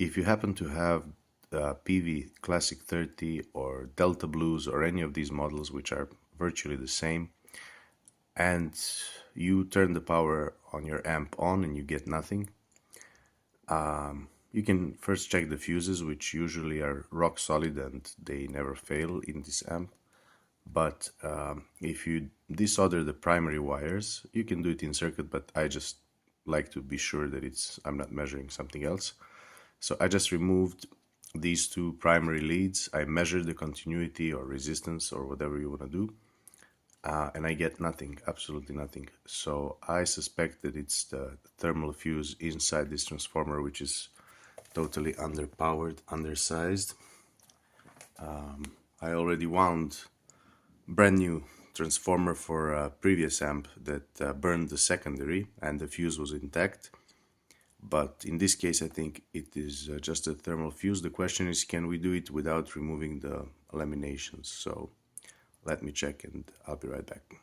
If you happen to have Peavey Classic 30 or Delta Blues or any of these models, which are virtually the same, and you turn the power on your amp on and you get nothing, you can first check the fuses, which usually are rock solid and they never fail in this amp. But if you desolder the primary wires, you can do it in circuit, but I just like to be sure that I'm not measuring something else. So I just removed these two primary leads. I measured the continuity or resistance or whatever you want to do, and I get nothing, absolutely nothing. So I suspect that it's the thermal fuse inside this transformer, which is totally underpowered, undersized. I already wound brand new transformer for a previous amp that burned the secondary and the fuse was intact. But in this case, I think it is just a thermal fuse. The question is, can we do it without removing the laminations? So let me check and I'll be right back.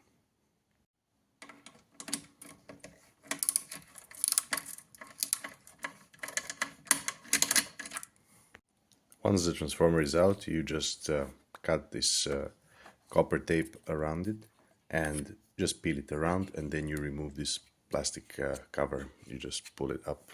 Once the transformer is out, you just cut this copper tape around it and just peel it around, and then you remove this plastic cover. You just pull it up.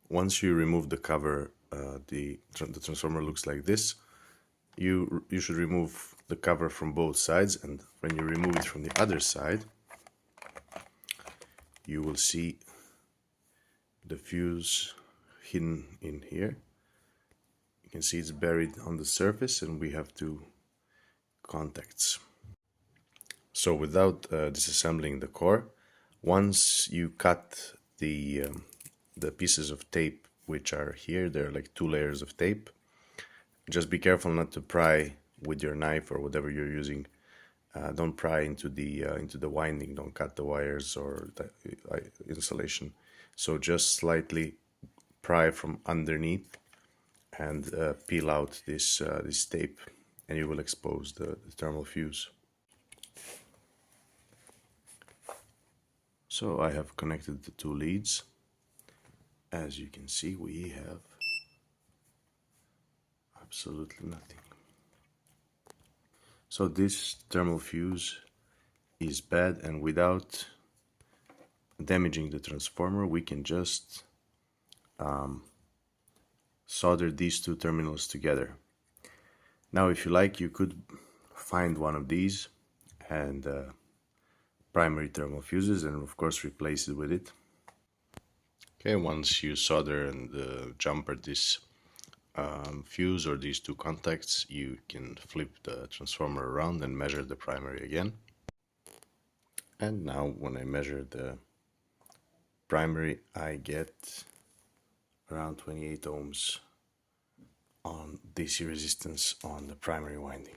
Once you remove the cover, the transformer looks like this. You should remove the cover from both sides, and when you remove it from the other side, you will see the fuse hidden in here. You can see it's buried on the surface, and we have two contacts. So without disassembling the core, once you cut the pieces of tape which are here, there are like two layers of tape. Just be careful not to pry with your knife or whatever you're using. Don't pry into the winding. Don't cut the wires or the insulation. So just slightly pry from underneath and peel out this tape, and you will expose the thermal fuse. So I have connected the two leads. As you can see, we have absolutely nothing. So this thermal fuse is bad, and without damaging the transformer, we can just solder these two terminals together. Now, if you like, you could find one of these and primary thermal fuses and of course replace it with it. Okay, once you solder and jumper this fuse or these two contacts, you can flip the transformer around and measure the primary again. And now when I measure the primary, I get around 28 ohms on DC resistance on the primary winding.